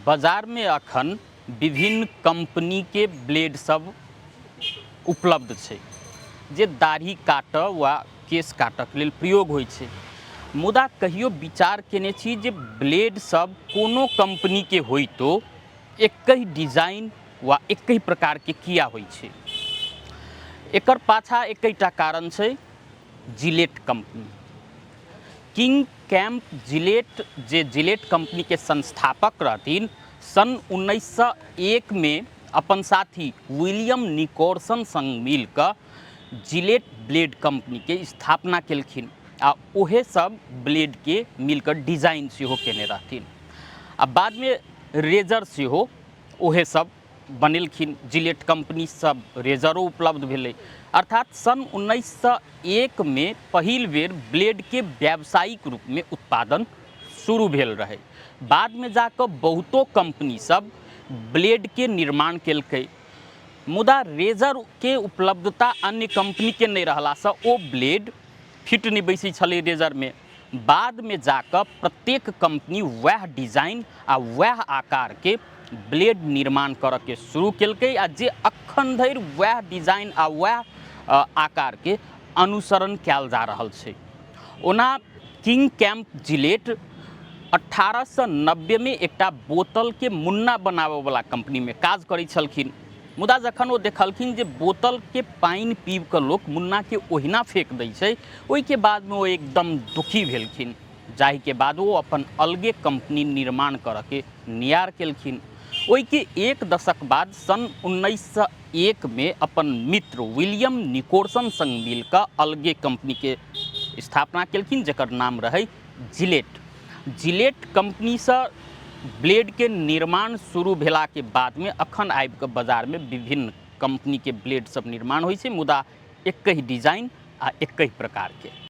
बाजार में अखन विभिन्न कंपनी के ब्लेड सब उपलब्ध छै जे दाढ़ी काटऽ वा केश काटऽ लेल प्रयोग होइ छै। मुदा कहियो विचार केने छी जे ब्लेड सब कोनो कंपनी के होइतो एकहि डिजाइन वा एकहि प्रकार के किया होइ छै। एकर पाछा एकटा कारण छै, Gillette company. King Camp Gillette जे जिलेट कंपनी के संस्थापक रहथिन, सन 1901 में अपन साथी विलियम निकोलसन संग मिलकर जिलेट ब्लेड कंपनी के स्थापना केलखिन आ ओहे सब ब्लेड के मिलकर डिजाइन सेहो केने रहथिन। आ बाद में रेजर सेहो ओहे सब बनेलखिन, जिलेट कंपनी सब रेजरो उपलब्ध भेलै। अर्थात सन 1901 में पहिल बेर ब्लेड के व्यावसायिक रूप में उत्पादन शुरू भेल रहे। बाद में जाकर बहुतो कंपनी सब ब्लेड के निर्माण केलकै, मुदा रेजर के उपलब्धता अन्य कंपनी के नहीं रहला से ओ ब्लेड फिट नहीं बैसी छलै रेजर में। बाद में जाकर प्रत्येक कंपनी वह डिजाइन आ वह आकार के ब्लेड निर्माण करऽ के शुरू केलकै आ जे अखन धरि वह डिजाइन आ वह आकार के अनुसरण कैल जा रहल छै। ओना किंग कैम्प जिलेट 1890 में एकटा बोतल के मुन्ना बनाबऽ वाला कंपनी में काज करै छलखिन। मुदा जखन ओ देखलखिन जे बोतल के पानि पीब कऽ लोक मुन्ना के ओहिना फेंक दै छै, ओहि के बाद में ओ एकदम दुखी भेलखिन, जाहि के बाद वो अपन अलगे कंपनी निर्माण करऽ के नियार केलखिन। ओहि के एक दशक बाद सन 1901 में अपन मित्र विलियम निकोलसन संग मिलकर अलगे कंपनी के स्थापना केलखिन, जेकर नाम रहे जिलेट। जिलेट कंपनी से ब्लेड के निर्माण शुरू भेला के बाद में अखन आबि कऽ बाजार में विभिन्न कंपनी के ब्लेड सब निर्माण होइ छै, मुदा एकहि डिजाइन आ एकहि प्रकार के।